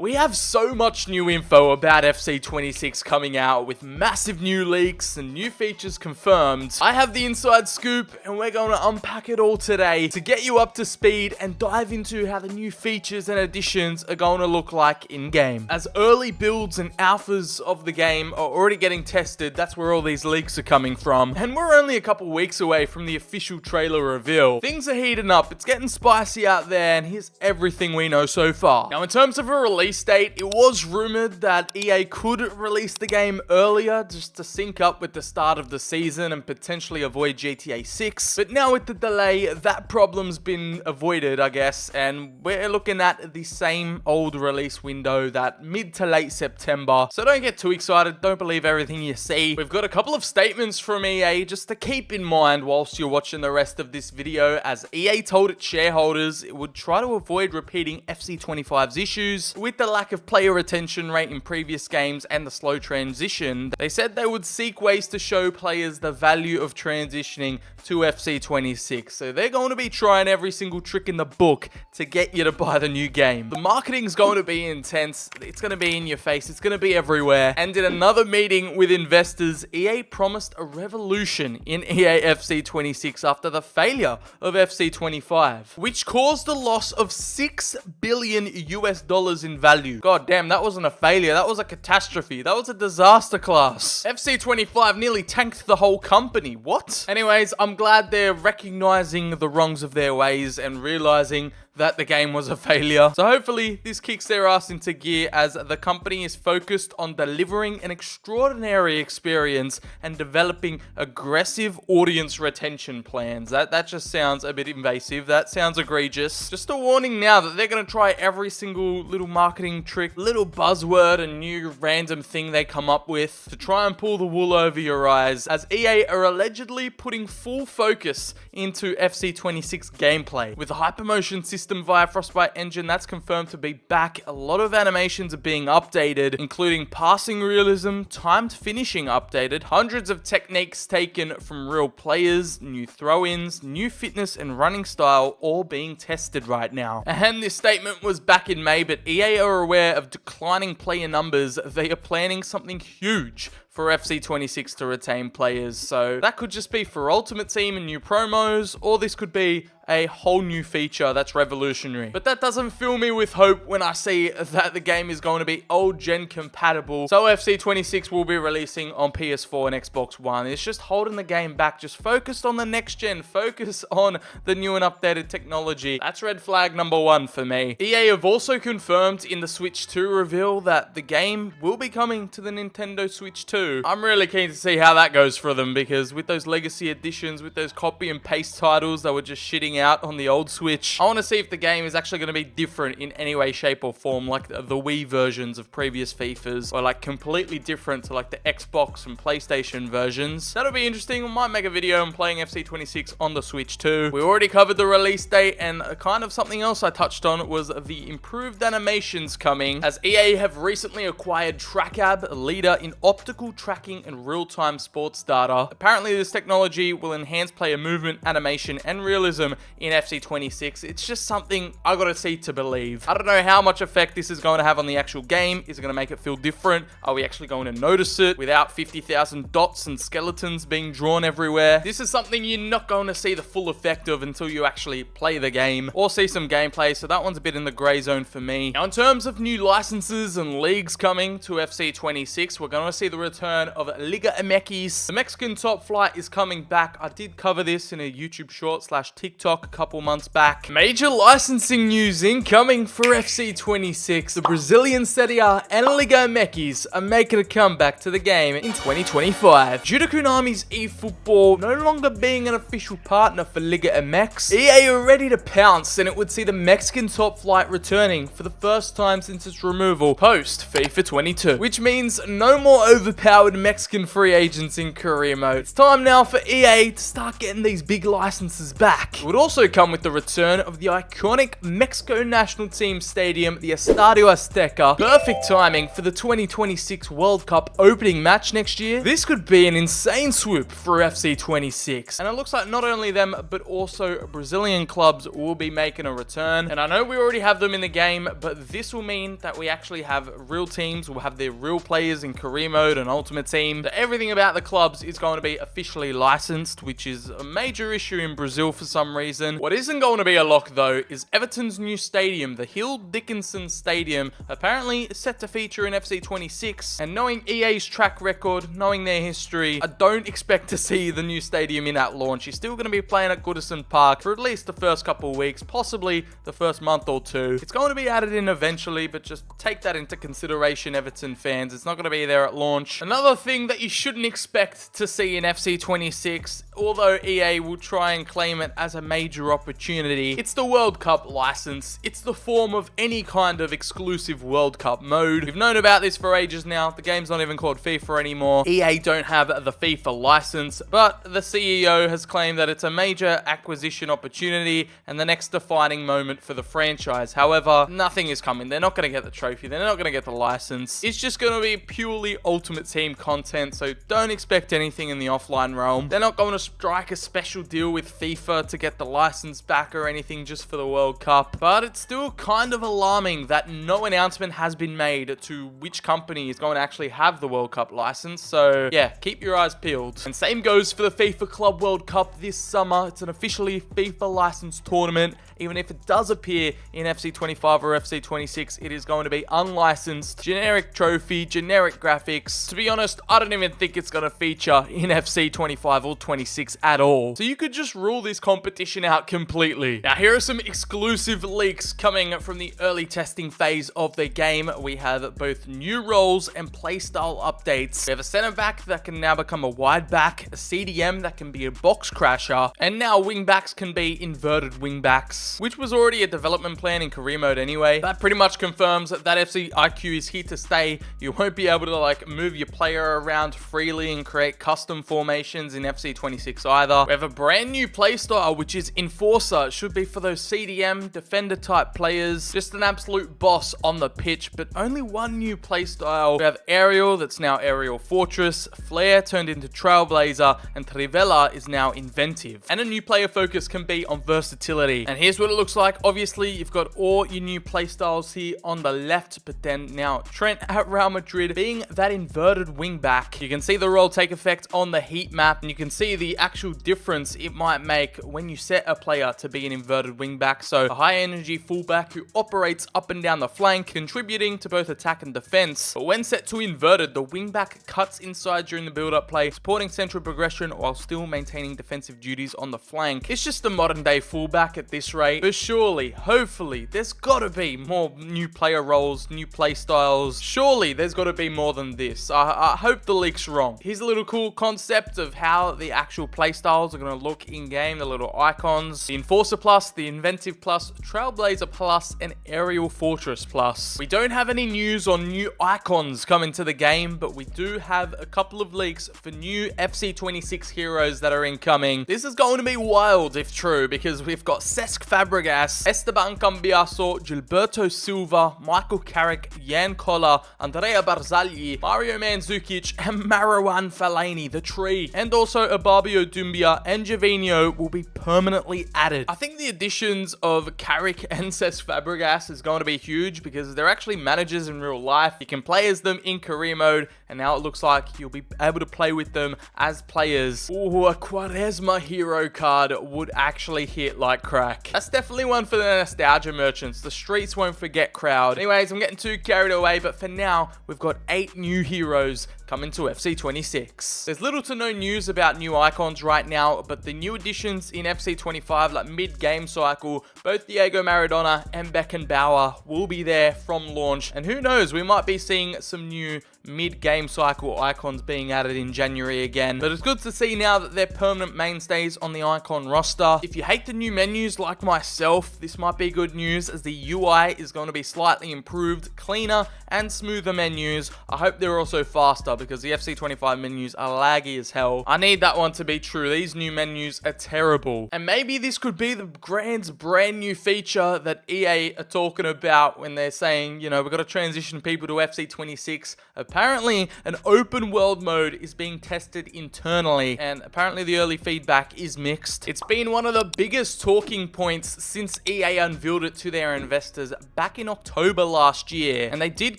We have so much new info about FC26 coming out with massive new leaks and new features confirmed. I have the inside scoop and we're going to unpack it all today to get you up to speed and dive into how the new features and additions are going to look like in-game. As early builds and alphas of the game are already getting tested, that's where all these leaks are coming from. And we're only a couple weeks away from the official trailer reveal. Things are heating up, it's getting spicy out there, and here's everything we know so far. Now in terms of a release date, it was rumored that EA could release the game earlier just to sync up with the start of the season and potentially avoid GTA 6. But now with the delay, that problem's been avoided, I guess, and we're looking at the same old release window, that mid to late September. So don't get too excited, don't believe everything you see. We've got a couple of statements from EA just to keep in mind whilst you're watching the rest of this video, as EA told its shareholders it would try to avoid repeating FC25's issues with the lack of player retention rate in previous games and the slow transition. They said they would seek ways to show players the value of transitioning to FC26. So they're going to be trying every single trick in the book to get you to buy the new game. The marketing's going to be intense. It's going to be in your face. It's going to be everywhere. And in another meeting with investors, EA promised a revolution in EA FC26 after the failure of FC25, which caused a loss of $6 billion in value. God damn, that wasn't a failure. That was a catastrophe. That was a disaster class. FC25 nearly tanked the whole company. What? Anyways, I'm glad they're recognizing the wrongs of their ways and realizing that the game was a failure. So hopefully this kicks their ass into gear as the company is focused on delivering an extraordinary experience and developing aggressive audience retention plans. That just sounds a bit invasive. That sounds egregious. Just a warning now that they're going to try every single little marketing trick, little buzzword and new random thing they come up with to try and pull the wool over your eyes, as EA are allegedly putting full focus into FC26 gameplay with the hypermotion system via Frostbite engine that's confirmed to be back. A lot of animations are being updated, including passing realism, timed finishing updated, hundreds of techniques taken from real players, new throw-ins, new fitness and running style all being tested right now. And this statement was back in May, but EA are aware of declining player numbers. They are planning something huge for FC26 to retain players. So that could just be for Ultimate Team and new promos, or this could be a whole new feature that's revolutionary. But that doesn't fill me with hope when I see that the game is going to be old gen compatible. So FC26 will be releasing on PS4 and Xbox One. It's just holding the game back, just focused on the next gen, focus on the new and updated technology. That's red flag number one for me. EA have also confirmed in the Switch 2 reveal that the game will be coming to the Nintendo Switch 2. I'm really keen to see how that goes for them, because with those legacy editions, with those copy and paste titles that were just shitting out on the old Switch, I want to see if the game is actually going to be different in any way, shape or form, like the Wii versions of previous FIFAs, or like completely different to like the Xbox and PlayStation versions. That'll be interesting. We might make a video on playing FC26 on the Switch 2. We already covered the release date, and kind of something else I touched on was the improved animations coming, as EA have recently acquired TrackAb, a leader in optical tracking and real-time sports data. Apparently this technology will enhance player movement, animation and realism in FC26. It's just something I gotta see to believe. I don't know how much effect this is going to have on the actual game. Is it going to make it feel different? Are we actually going to notice it without 50,000 dots and skeletons being drawn everywhere? This is something you're not going to see the full effect of until you actually play the game or see some gameplay, so that one's a bit in the grey zone for me. Now in terms of new licenses and leagues coming to FC26, we're going to see the return of Liga MX. The Mexican top flight is coming back. I did cover this in a YouTube short / TikTok a couple months back. Major licensing news incoming for FC26. The Brazilian Serie A and Liga MX are making a comeback to the game in 2025. Due to Konami's eFootball no longer being an official partner for Liga MX, EA are ready to pounce, and it would see the Mexican top flight returning for the first time since its removal post FIFA 22, which means no more overpowered high-powered Mexican free agents in career mode. It's time now for EA to start getting these big licenses back. It would also come with the return of the iconic Mexico national team stadium, the Estadio Azteca. Perfect timing for the 2026 World Cup opening match next year. This could be an insane swoop for FC 26. And it looks like not only them, but also Brazilian clubs will be making a return. And I know we already have them in the game, but this will mean that we actually have real teams. We'll have their real players in career mode and ultimate team. So everything about the clubs is going to be officially licensed, which is a major issue in Brazil for some reason. What isn't going to be a lock though is Everton's new stadium, the Hill Dickinson Stadium, apparently set to feature in FC 26. And knowing EA's track record, knowing their history, I don't expect to see the new stadium in at launch. You're still going to be playing at Goodison Park for at least the first couple of weeks, possibly the first month or two. It's going to be added in eventually, but just take that into consideration, Everton fans. It's not going to be there at launch. Another thing that you shouldn't expect to see in FC 26, although EA will try and claim it as a major opportunity, it's the World Cup license. It's the form of any kind of exclusive World Cup mode. We've known about this for ages now. The game's not even called FIFA anymore. EA don't have the FIFA license, but the CEO has claimed that it's a major acquisition opportunity and the next defining moment for the franchise. However, nothing is coming. They're not going to get the trophy. They're not going to get the license. It's just going to be purely Ultimate Team content, so don't expect anything in the offline realm. They're not going to strike a special deal with FIFA to get the license back or anything just for the World Cup, but it's still kind of alarming that no announcement has been made to which company is going to actually have the World Cup license. So yeah, keep your eyes peeled. And same goes for the FIFA Club World Cup this summer. It's an officially FIFA licensed tournament. Even if it does appear in FC 25 or FC 26, it is going to be unlicensed, generic trophy, generic graphics. To be honest, I don't even think it's going to feature in FC 25 or 26 at all. So you could just rule this competition out completely. Now, here are some exclusive leaks coming from the early testing phase of the game. We have both new roles and playstyle updates. We have a center back that can now become a wide back, a CDM that can be a box crasher, and now wing backs can be inverted wing backs, which was already a development plan in career mode anyway. That pretty much confirms that FC IQ is here to stay. You won't be able to move your player around freely and create custom formations in FC 26 either. We have a brand new playstyle, which is Enforcer. It should be for those CDM defender type players. Just an absolute boss on the pitch, but only one new playstyle. We have Aerial, that's now Aerial Fortress, Flare turned into Trailblazer, and Trivela is now Inventive. And a new player focus can be on versatility. And here's what it looks like. Obviously, you've got all your new playstyles here on the left, but then now Trent at Real Madrid being that inverted wing back. You can see the role take effect on the heat map, and you can see the actual difference it might make when you set a player to be an inverted wing back. So a high energy fullback who operates up and down the flank, contributing to both attack and defense. But when set to inverted, the wing back cuts inside during the build-up play, supporting central progression while still maintaining defensive duties on the flank. It's just a modern day fullback at this rate, but surely, hopefully, there's gotta be more new player roles, new play styles. Surely there's gotta be more than this. I hope the leak's wrong. Here's a little cool concept of how the actual play styles are gonna look in game, the little icons. The Enforcer Plus, the Inventive Plus, Trailblazer Plus, and Aerial Fortress Plus. We don't have any news on new icons coming to the game, but we do have a couple of leaks for new FC 26 heroes that are incoming. This is going to be wild if true, because we've got Cesc Fabregas, Esteban Cambiaso, Gilberto Silva, Michael Carrick, Jan Koller, Andrea Barzagli, Mario Mandzukic, and Marouane Fellaini, the tree. And also Ababio Doumbia and Gervinho will be permanently added. I think the additions of Carrick and Cesc Fabregas is going to be huge because they're actually managers in real life. You can play as them in career mode, and now it looks like you'll be able to play with them as players. Ooh, a Quaresma hero card would actually hit like crack. That's definitely one for the nostalgia merchants. The streets won't forget crowd. Anyways, I'm getting too carried away, but for now, we've got 8 new heroes coming to FC 26. There's little to no news about new icons right now, but the new additions in FC 25, like mid-game cycle, both Diego Maradona and Beckenbauer will be there from launch. And who knows, we might be seeing some new mid-game cycle icons being added in January again. But it's good to see now that they're permanent mainstays on the icon roster. If you hate the new menus like myself, this might be good news, as the UI is going to be slightly improved, cleaner and smoother menus. I hope they're also faster because the FC25 menus are laggy as hell. I need that one to be true. These new menus are terrible. And maybe this could be the brand new feature that EA are talking about when they're saying, you know, we've got to transition people to FC26. Apparently, an open world mode is being tested internally, and apparently the early feedback is mixed. It's been one of the biggest talking points since EA unveiled it to their investors back in October last year, and they did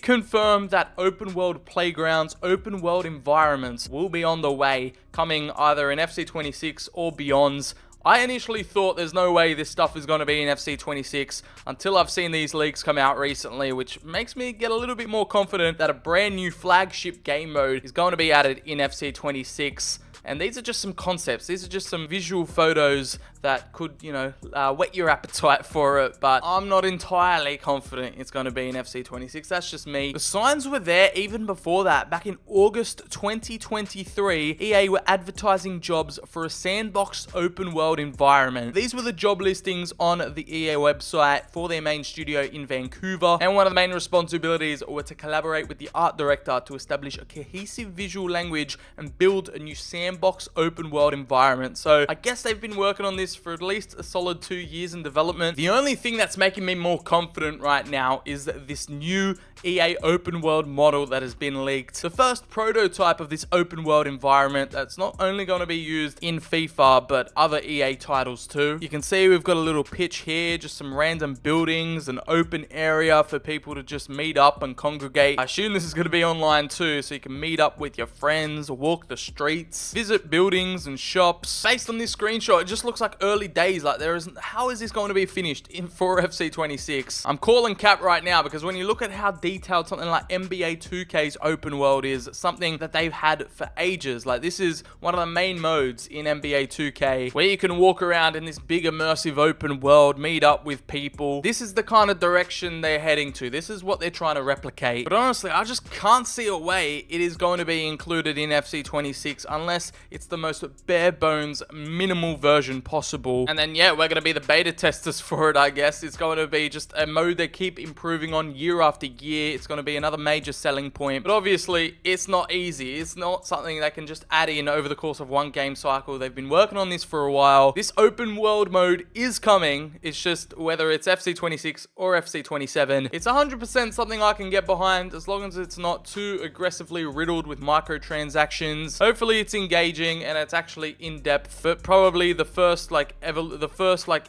confirm that open world playgrounds, open world environments will be on the way, coming either in FC26 or beyond. I initially thought there's no way this stuff is going to be in FC26 until I've seen these leaks come out recently, which makes me get a little bit more confident that a brand new flagship game mode is going to be added in FC26. And these are just some concepts. These are just some visual photos that could, you know, whet your appetite for it. But I'm not entirely confident it's going to be in FC26. That's just me. The signs were there even before that. Back in August 2023, EA were advertising jobs for a sandbox open world environment. These were the job listings on the EA website for their main studio in Vancouver. And one of the main responsibilities were to collaborate with the art director to establish a cohesive visual language and build a new sandbox open world environment. So I guess they've been working on this for at least a solid 2 years in development. The only thing that's making me more confident right now is this new EA open world model that has been leaked. The first prototype of this open world environment that's not only going to be used in FIFA but other EA titles too. You can see we've got a little pitch here, just some random buildings, an open area for people to just meet up and congregate. I assume this is going to be online too, so you can meet up with your friends, walk the streets, visit buildings and shops. Based on this screenshot, it just looks like early days. Like how is this going to be finished for FC26? I'm calling cap right now because when you look at how detailed something like NBA 2K's open world is, something that they've had for ages. Like this is one of the main modes in NBA 2K where you can walk around in this big immersive open world, meet up with people. This is the kind of direction they're heading to. This is what they're trying to replicate. But honestly, I just can't see a way it is going to be included in FC26 unless it's the most bare bones minimal version possible. And then yeah, we're going to be the beta testers for it, I guess. It's going to be just a mode they keep improving on year after year. It's going to be another major selling point. But obviously, it's not easy. It's not something they can just add in over the course of one game cycle. They've been working on this for a while. This open world mode is coming. It's just whether it's FC26 or FC27. It's 100% something I can get behind as long as it's not too aggressively riddled with microtransactions. Hopefully it's engaging and it's actually in depth, but probably the first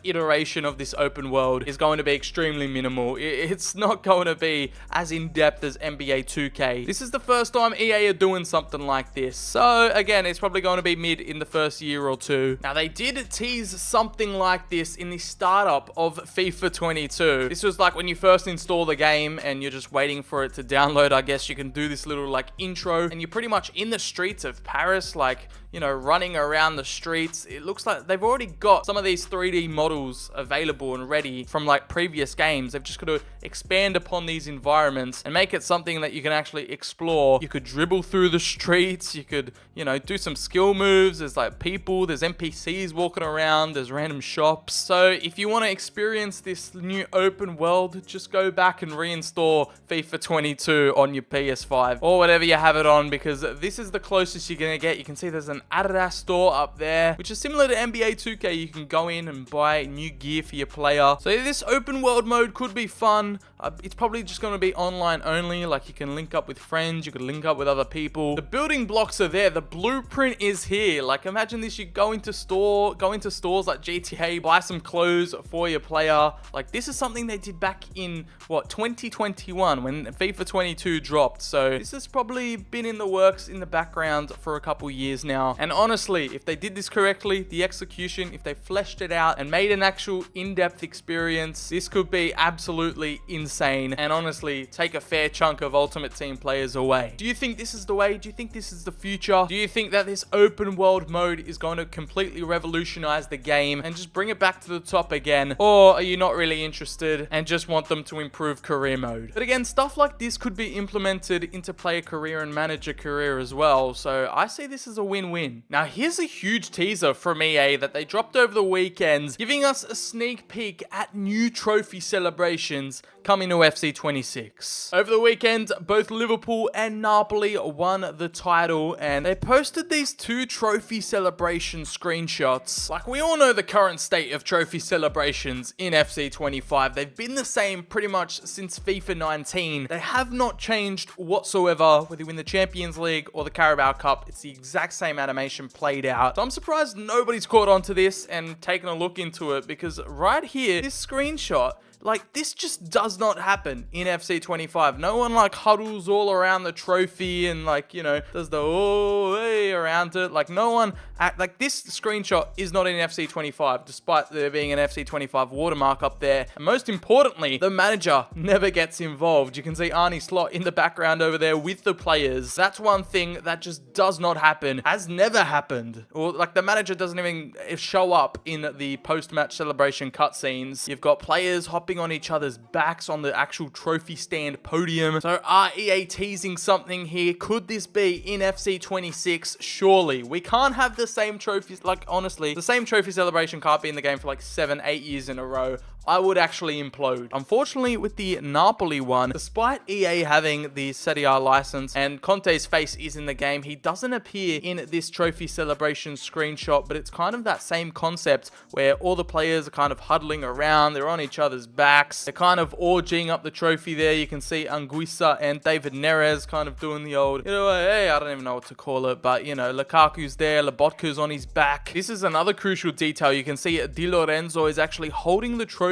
iteration of this open world is going to be extremely minimal. It's not going to be as in depth as NBA 2K. This is the first time EA are doing something like this. So again, it's probably going to be mid in the first year or two. Now they did tease something like this in the startup of FIFA 22. This was like when you first install the game and you're just waiting for it to download. I guess you can do this little like intro and you're pretty much in the streets of Paris, like, you know, running around the streets. It looks like they've already got some of these 3D models available and ready from like previous games. They've just got to expand upon these environments and make it something that you can actually explore. You could dribble through the streets. You could, you know, do some skill moves. There's like people, there's NPCs walking around, there's random shops. So if you want to experience this new open world, just go back and reinstall FIFA 22 on your PS5 or whatever you have it on, because this is the closest you're going to get. You can see there's an Adidas store up there, which is similar to NBA 2K. You can go in and buy new gear for your player. So this open world mode could be fun. It's probably just going to be online only. Like you can link up with friends, you can link up with other people. The building blocks are there. The blueprint is here. Like imagine this, you go into stores like GTA, buy some clothes for your player. Like this is something they did back in what, 2021 when FIFA 22 dropped. So this has probably been in the works in the background for a couple years now. And honestly, if they did this correctly, the execution, if they fleshed it out and made an actual in-depth experience, this could be absolutely insane and honestly take a fair chunk of Ultimate Team players away. Do you think this is the way? Do you think this is the future? Do you think that this open world mode is going to completely revolutionize the game and just bring it back to the top again? Or are you not really interested and just want them to improve career mode? But again, stuff like this could be implemented into player career and manager career as well. So I see this as a win-win. Now, here's a huge teaser from EA that they dropped over the weekend, giving us a sneak peek at new trophy celebrations coming to FC 26. Over the weekend, both Liverpool and Napoli won the title, and they posted these two trophy celebration screenshots. Like, we all know the current state of trophy celebrations in FC 25. They've been the same pretty much since FIFA 19. They have not changed whatsoever, whether you win the Champions League or the Carabao Cup. It's the exact same animation played out. So I'm surprised nobody's caught on to this and taken a look into it, because right here, this screenshot, like, this just does not happen in FC 25. No one, like, huddles all around the trophy and, like, you know, does the, oh, hey, around it. Like, no one, like, this screenshot is not in FC 25, despite there being an FC 25 watermark up there. And most importantly, the manager never gets involved. You can see Arne Slot in the background over there with the players. That's one thing that just does not happen, has never happened. Or, like, the manager doesn't even show up in the post-match celebration cutscenes. You've got players hopping on each other's backs on the actual trophy stand podium. So are EA teasing something here? Could this be in FC 26? Surely. We can't have the same trophies. Like, honestly, the same trophy celebration can't be in the game for like 7-8 years in a row. I would actually implode. Unfortunately, with the Napoli one, despite EA having the Serie A license and Conte's face is in the game, he doesn't appear in this trophy celebration screenshot, but it's kind of that same concept where all the players are kind of huddling around, they're on each other's backs, they're kind of orgying up the trophy there. You can see Anguissa and David Neres kind of doing the old, you know, hey, I don't even know what to call it, but, you know, Lukaku's there, Lobotka's on his back. This is another crucial detail. You can see Di Lorenzo is actually holding the trophy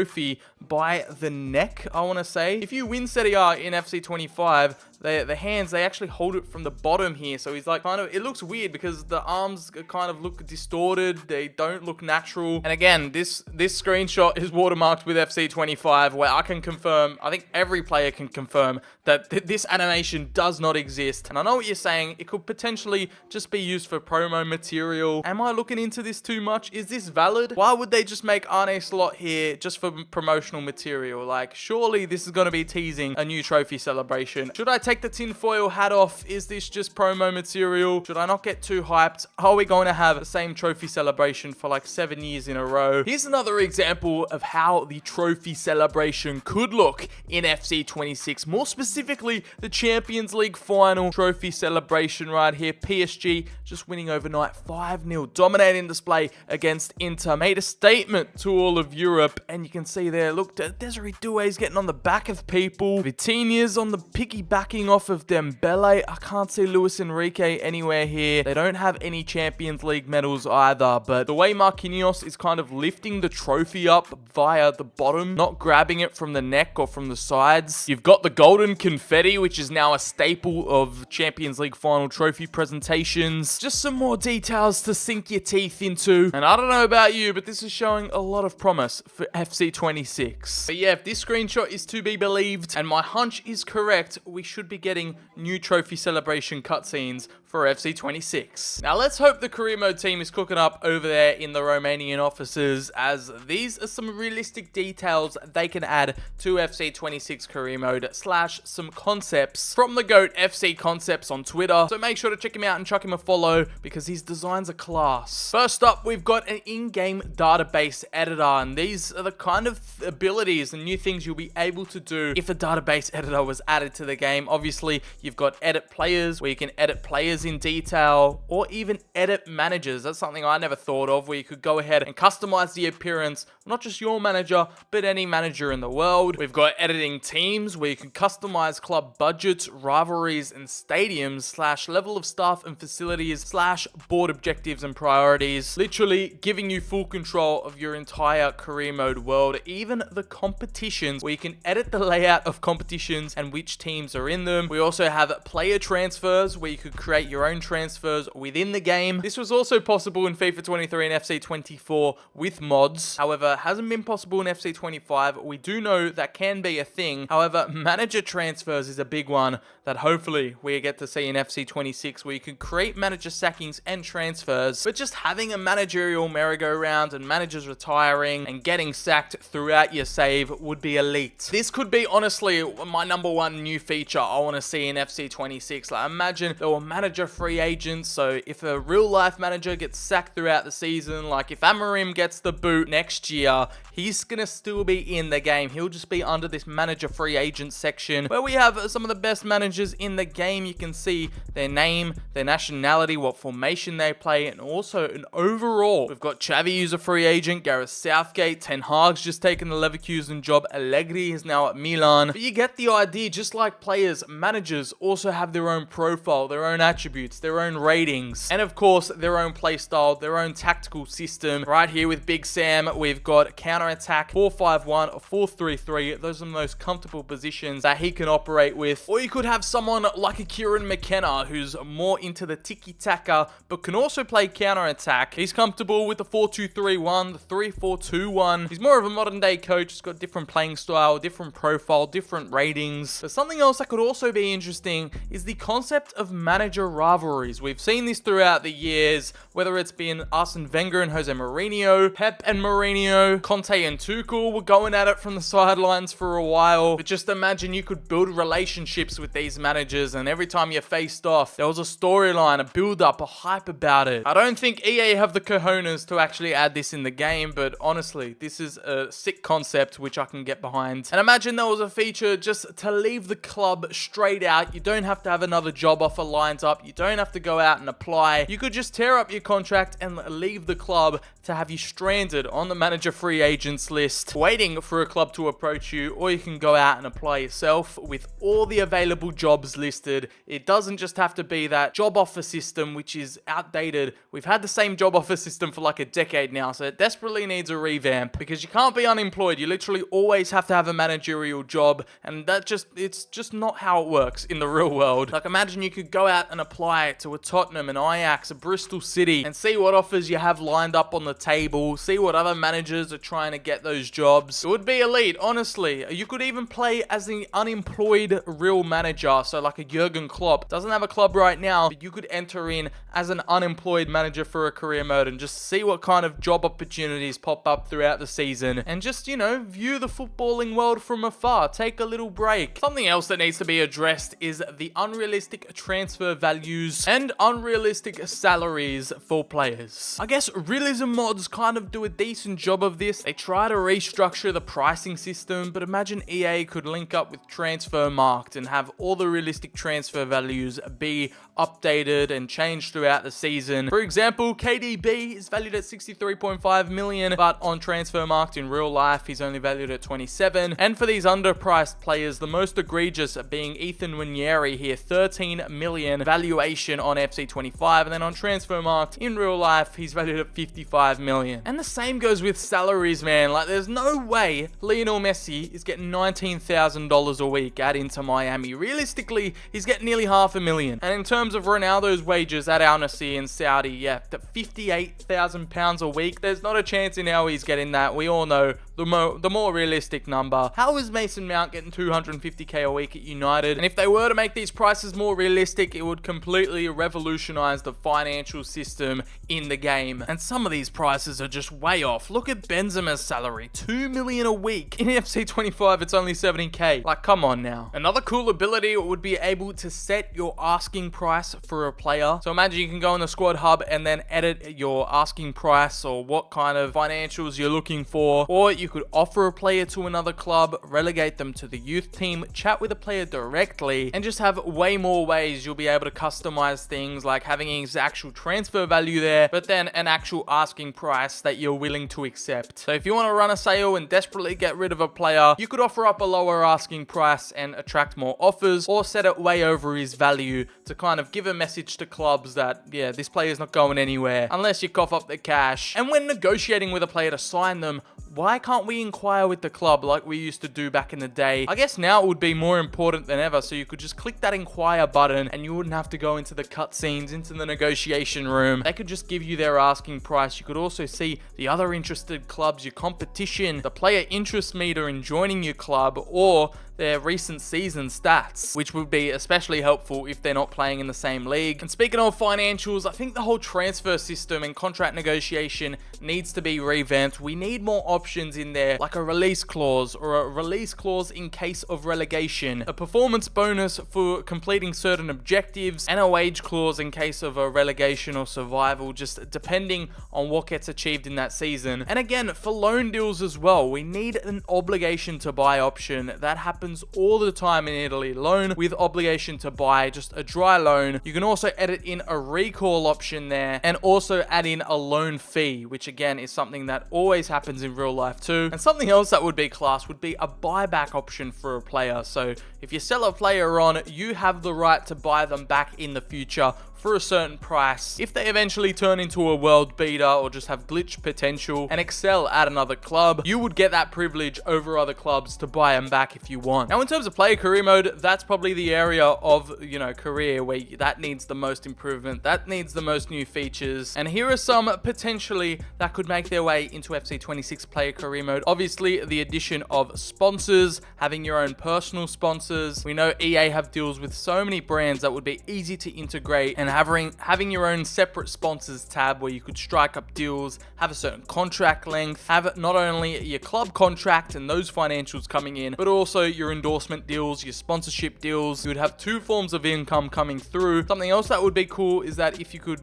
by the neck, I want to say. If you win Serie A in FC 25, the hands, they actually hold it from the bottom here. So he's like kind of, it looks weird because the arms kind of look distorted. They don't look natural. And again, this screenshot is watermarked with FC 25, where I can confirm, I think every player can confirm that this animation does not exist. And I know what you're saying. It could potentially just be used for promo material. Am I looking into this too much? Is this valid? Why would they just make Arne Slot here just for promotional material? Like, surely this is going to be teasing a new trophy celebration. Should I take the tinfoil hat off? Is this just promo material? Should I not get too hyped? Are we going to have the same trophy celebration for like 7 years in a row? Here's another example of how the trophy celebration could look in FC 26. More specifically, the Champions League final trophy celebration right here. PSG just winning overnight 5-0, dominating display against Inter. Made a statement to all of Europe, and you can see there, look, Desiree Doué's getting on the back of people. Vitinha's on the piggybacking off of Dembele. I can't see Luis Enrique anywhere here. They don't have any Champions League medals either, but the way Marquinhos is kind of lifting the trophy up via the bottom, not grabbing it from the neck or from the sides. You've got the golden confetti, which is now a staple of Champions League final trophy presentations. Just some more details to sink your teeth into. And I don't know about you, but this is showing a lot of promise for FC 26. But yeah, if this screenshot is to be believed, and my hunch is correct, we should be getting new trophy celebration cutscenes for FC 26. Now let's hope the career mode team is cooking up over there in the Romanian offices, as these are some realistic details they can add to FC 26 career mode / some concepts from the GOAT FC Concepts on Twitter. So make sure to check him out and chuck him a follow, because his designs are class. First up, we've got an in-game database editor, and these are the kind of abilities and new things you'll be able to do if a database editor was added to the game. Obviously, you've got edit players, where you can edit players in detail, or even edit managers. That's something I never thought of, where you could go ahead and customize the appearance, not just your manager, but any manager in the world. We've got editing teams, where you can customize club budgets, rivalries, and stadiums / level of staff and facilities / board objectives and priorities. Literally giving you full control of your entire career mode world, even the competitions, where you can edit the layout of competitions and which teams are in them. We also have player transfers, where you could create your own transfers within the game. This was also possible in FIFA 23 and FC 24 with mods. However, it hasn't been possible in FC 25. We do know that can be a thing. However, manager transfers is a big one that hopefully we get to see in FC 26, where you can create manager sackings and transfers. But just having a managerial merry-go-round and managers retiring and getting sacked throughout your save would be elite. This could be honestly my #1 new feature I I want to see in FC26. Like, imagine there were manager free agents, so if a real life manager gets sacked throughout the season, like if Amorim gets the boot next year, he's gonna still be in the game. He'll just be under this manager free agent section where we have some of the best managers in the game. You can see their name, their nationality, what formation they play, and also an overall. We've got Xavi, who's a free agent, Gareth Southgate, Ten Hag's just taken the Leverkusen job, Allegri is now at Milan. But you get the idea. Just like players, managers also have their own profile, their own attributes, their own ratings, and of course their own play style, their own tactical system. Right here with Big Sam, we've got counter-attack, 4-5-1, or 4-3-3. Those are the most comfortable positions that he can operate with. Or you could have someone like a Kieran McKenna, who's more into the tiki-taka, but can also play counter-attack. He's comfortable with the 4-2-3-1, the 3-4-2-1. He's more of a modern-day coach. He's got different playing style, different profile, different ratings. But something else that could also be interesting is the concept of manager rivalries. We've seen this throughout the years, whether it's been Arsene Wenger and Jose Mourinho, Pep and Mourinho, Conte and Tuchel were going at it from the sidelines for a while. But just imagine you could build relationships with these managers, and every time you faced off, there was a storyline, a build-up, a hype about it. I don't think EA have the cojones to actually add this in the game, but honestly, this is a sick concept which I can get behind. And imagine there was a feature just to leave the club straight out. You don't have to have another job offer lined up. You don't have to go out and apply. You could just tear up your contract and leave the club to have you stranded on the manager free agents list, waiting for a club to approach you, or you can go out and apply yourself with all the available jobs listed. It doesn't just have to be that job offer system, which is outdated. We've had the same job offer system for like a decade now, so it desperately needs a revamp, because you can't be unemployed. You literally always have to have a managerial job, and it's just not how it works in the real world. Like, imagine you could go out and apply to a Tottenham, an Ajax, a Bristol City, and see what offers you have lined up on the table, see what other managers are trying to get those jobs. It would be elite, honestly. You could even play as the unemployed real manager, so like a Jurgen Klopp. Doesn't have a club right now, but you could enter in as an unemployed manager for a career mode and just see what kind of job opportunities pop up throughout the season, and just, you know, view the footballing world from afar. Take a little break. Something else that needs to be addressed is the unrealistic transfer values and unrealistic salaries for players. I guess Realism Mods kind of do a decent job of this. They try to restructure the pricing system, but imagine EA could link up with Transfermarkt and have all the realistic transfer values be updated and changed throughout the season. For example, KDB is valued at 63.5 million, but on Transfermarkt in real life, he's only valued at 27. And for these underpriced players, the most egregious being Ethan Nwaneri here, 13 million valuation on FC25, and then on Transfermarkt in real life, he's valued at 55 million. And the same goes with salaries, man. Like, there's no way Lionel Messi is getting $19,000 a week at Inter Miami. Realistically, he's getting nearly $500,000. And in terms of Ronaldo's wages at Al Nassr in Saudi, yeah, at £58,000 a week, there's not a chance in hell he's getting that. We all know the more realistic number. How is Mason Mount getting 250k a week at United? And if they were to make these prices more realistic, it would completely revolutionize the financial system in the game. And some of these prices are just way off. Look at Benzema's salary, 2 million a week. In FC25, it's only 70k. Like, come on now. Another cool ability would be able to set your asking price for a player. So imagine you can go in the squad hub and then edit your asking price or what kind of financials you're looking for. Or you could offer a player to another club, relegate them to the youth team, chat with a player directly, and just have way more ways you'll be able to customize things, like having his actual transfer value there, but then an actual asking price that you're willing to accept. So if you want to run a sale and desperately get rid of a player, you could offer up a lower asking price and attract more offers, or set it way over his value to kind of give a message to clubs that, yeah, this player is not going anywhere unless you cough up the cash. And when negotiating with a player to sign them, why can't we inquire with the club like we used to do back in the day? I guess now it would be more important than ever, so you could just click that inquire button and you wouldn't have to go into the cutscenes, into the negotiation room. They could just give you their asking price. You could also see the other interested clubs, your competition, the player interest meter in joining your club, or their recent season stats, which would be especially helpful if they're not playing in the same league. And speaking of financials, I think the whole transfer system and contract negotiation needs to be revamped. We need more options in there, like a release clause or a release clause in case of relegation, a performance bonus for completing certain objectives, and a wage clause in case of a relegation or survival, just depending on what gets achieved in that season. And again, for loan deals as well, we need an obligation to buy option. That happens all the time in Italy. Loan with obligation to buy, just a dry loan. You can also edit in a recall option there, and also add in a loan fee, which again is something that always happens in real life too. And something else that would be class would be a buyback option for a player. So if you sell a player on, you have the right to buy them back in the future for a certain price. If they eventually turn into a world beater or just have glitch potential and excel at another club, you would get that privilege over other clubs to buy them back if you want. Now, in terms of player career mode, that's probably the area of, career where that needs the most improvement, that needs the most new features. And here are some potentially that could make their way into FC26 player career mode. Obviously, the addition of sponsors, having your own personal sponsors. We know EA have deals with so many brands that would be easy to integrate, and having your own separate sponsors tab where you could strike up deals, have a certain contract length, have not only your club contract and those financials coming in, but also your endorsement deals, your sponsorship deals. You would have two forms of income coming through. Something else that would be cool is that if you could,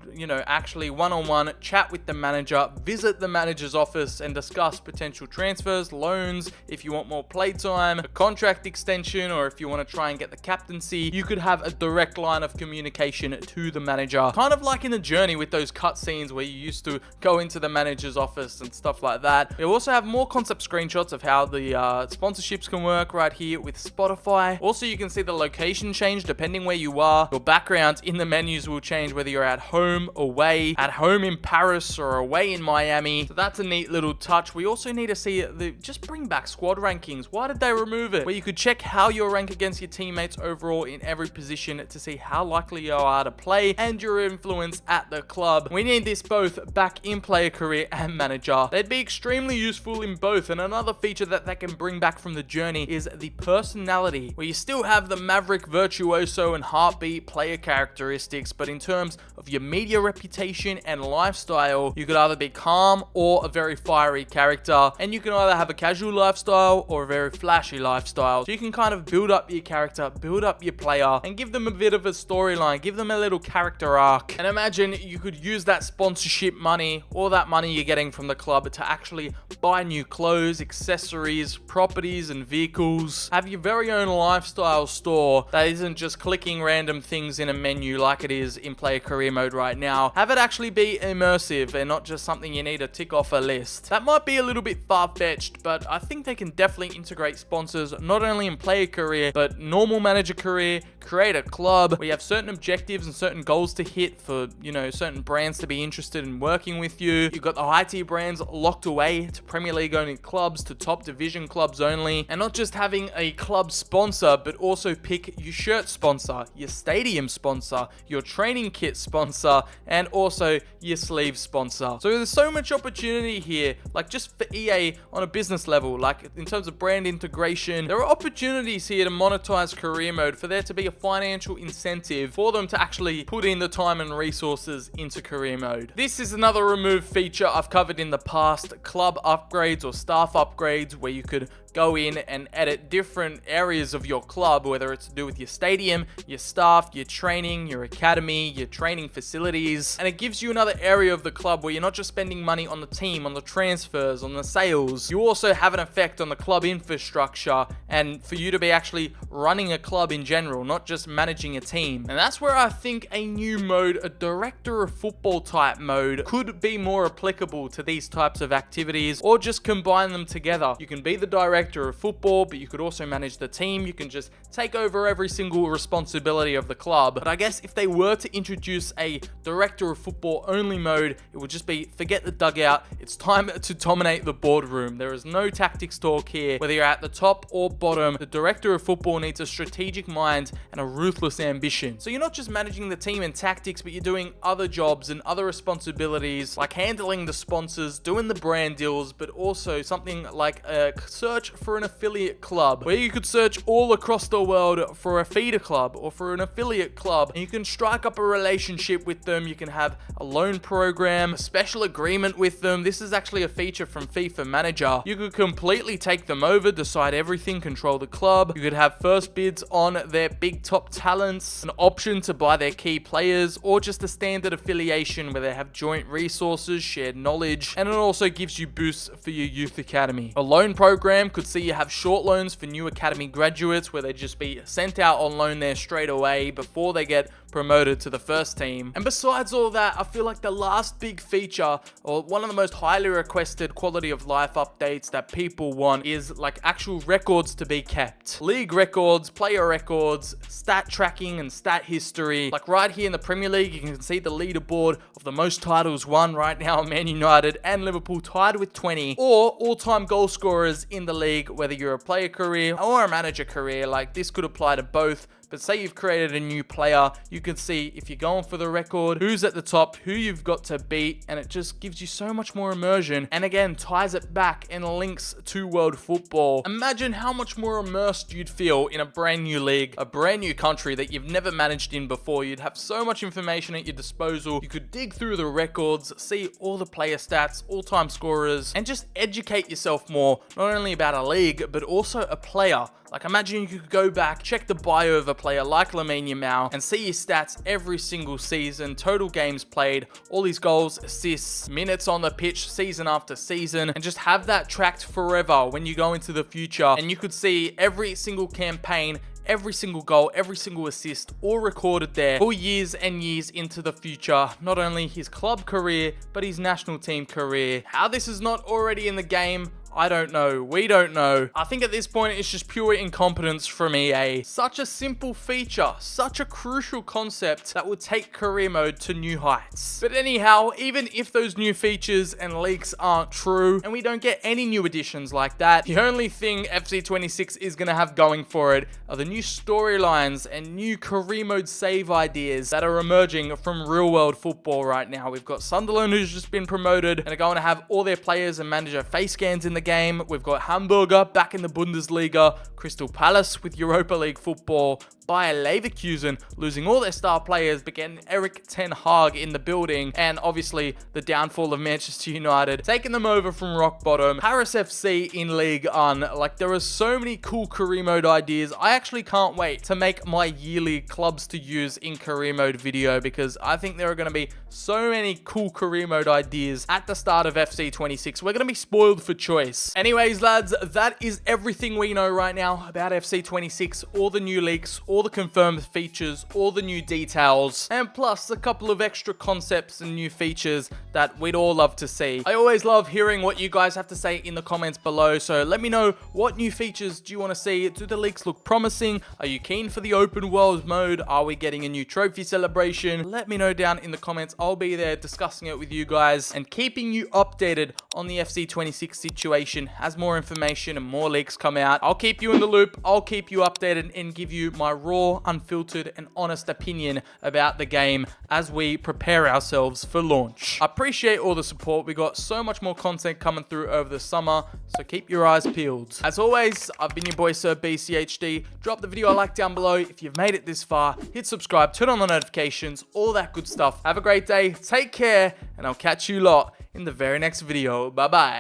actually one-on-one chat with the manager, visit the manager's office and discuss potential transfers, loans, if you want more playtime, a contract extension, or if you want to try and get the captaincy, you could have a direct line of communication to the manager, kind of like in the Journey with those cutscenes where you used to go into the manager's office and stuff like that. You also have more concept screenshots of how the sponsorships can work right here with Spotify. Also, you can see the location change depending where you are. Your backgrounds in the menus will change whether you're at home, away, at home in Paris, or away in Miami. So that's a neat little touch. We also need to see just bring back squad rankings. Why did they remove it? Where you could check how you rank against your teammates overall in every position to see how likely you are to play and your influence at the club. We need this both back in player career and manager. They'd be extremely useful in both. And another feature that they can bring back from the Journey is the personality, where you still have the maverick, virtuoso, and heartbeat player characteristics, but in terms of your media reputation and lifestyle, you could either be calm or a very fiery character, and you can either have a casual lifestyle or a very flashy lifestyle. So you can kind of build up your character, build up your player, and give them a bit of a storyline, give them a little character arc. And imagine you could use that sponsorship money, or that money you're getting from the club, to actually buy new clothes, accessories, properties, and vehicles. Have your very own lifestyle store that isn't just clicking random things in a menu like it is in player career mode right now. Have it actually be immersive and not just something you need to tick off a list. That might be a little bit far-fetched, but I think they can definitely integrate sponsors not only in player career, but normal manager career, create a club. We have certain objectives and certain goals to hit for, certain brands to be interested in working with you. You've got the high tier brands locked away to Premier League only clubs, to top division clubs only, and not just having a club sponsor, but also pick your shirt sponsor, your stadium sponsor, your training kit sponsor, and also your sleeve sponsor. So there's so much opportunity here, like just for EA on a business level, like in terms of brand integration, there are opportunities here to monetize career mode, for there to be a financial incentive for them to actually put in the time and resources into career mode. This is another removed feature I've covered in the past, club upgrades or staff upgrades, where you could go in and edit different areas of your club, whether it's to do with your stadium, your staff, your training, your academy, your training facilities. And it gives you another area of the club where you're not just spending money on the team, on the transfers, on the sales. You also have an effect on the club infrastructure, and for you to be actually running a club in general, not just managing a team. And that's where I think a new mode, a director of football type mode, could be more applicable to these types of activities, or just combine them together. You can be the director of football, but you could also manage the team. You can just take over every single responsibility of the club. But I guess if they were to introduce a director of football only mode, it would just be forget the dugout. It's time to dominate the boardroom. There is no tactics talk here. Whether you're at the top or bottom, the director of football needs a strategic mind and a ruthless ambition. So you're not just managing the team and tactics, but you're doing other jobs and other responsibilities, like handling the sponsors, doing the brand deals, but also something like a search search for an affiliate club, where you could search all across the world for a feeder club or for an affiliate club, and you can strike up a relationship with them. You can have a loan program, a special agreement with them. This is actually a feature from FIFA Manager. You could completely take them over, decide everything, control the club. You could have first bids on their big top talents, an option to buy their key players, or just a standard affiliation where they have joint resources, shared knowledge, and it also gives you boosts for your youth academy. A loan program could see you have short loans for new academy graduates where they just be sent out on loan there straight away before they get promoted to the first team. And besides all that, I feel like the last big feature, or one of the most highly requested quality of life updates that people want, is like actual records to be kept. League records, player records, stat tracking and stat history. Like right here in the Premier League, you can see the leaderboard of the most titles won right now. Man United and Liverpool tied with 20, or all-time goal scorers in the league, whether you're a player career or a manager career. Like this could apply to both. But say you've created a new player, you can see if you're going for the record, who's at the top, who you've got to beat, and it just gives you so much more immersion, and again, ties it back and links to world football. Imagine how much more immersed you'd feel in a brand new league, a brand new country that you've never managed in before. You'd have so much information at your disposal. You could dig through the records, see all the player stats, all-time scorers, and just educate yourself more, not only about a league, but also a player. Like imagine you could go back, check the bio of a player like Lamine Yamal and see his stats every single season, total games played, all his goals, assists, minutes on the pitch season after season, and just have that tracked forever when you go into the future. And you could see every single campaign, every single goal, every single assist, all recorded there for years and years into the future. Not only his club career, but his national team career. How this is not already in the game, I don't know. We don't know. I think at this point, it's just pure incompetence from EA. Such a simple feature, such a crucial concept that would take career mode to new heights. But anyhow, even if those new features and leaks aren't true, and we don't get any new additions like that, the only thing FC26 is going to have going for it are the new storylines and new career mode save ideas that are emerging from real world football right now. We've got Sunderland, who's just been promoted, and are going to have all their players and manager face scans in the game. We've got Hamburger back in the Bundesliga, Crystal Palace with Europa League football, Bayer Leverkusen losing all their star players but getting Erik ten Hag in the building, and obviously the downfall of Manchester United, taking them over from rock bottom, Paris FC in Ligue 1. Like there are so many cool career mode ideas. I actually can't wait to make my yearly clubs to use in career mode video, because I think there are going to be so many cool career mode ideas at the start of FC26. We're going to be spoiled for choice. Anyways, lads, that is everything we know right now about FC26, all the new leaks, all the confirmed features, all the new details, and plus a couple of extra concepts and new features that we'd all love to see. I always love hearing what you guys have to say in the comments below, so let me know what new features do you want to see. Do the leaks look promising? Are you keen for the open world mode? Are we getting a new trophy celebration? Let me know down in the comments. I'll be there discussing it with you guys and keeping you updated on the FC26 situation as more information and more leaks come out. I'll keep you in the loop. I'll keep you updated and give you my raw, unfiltered, and honest opinion about the game as we prepare ourselves for launch. I appreciate all the support. We got so much more content coming through over the summer, so keep your eyes peeled. As always, I've been your boy Sir BCHD. Drop the video a like down below if you've made it this far. Hit subscribe, turn on the notifications, all that good stuff. Have a great day, take care, and I'll catch you lot in the very next video. Bye bye.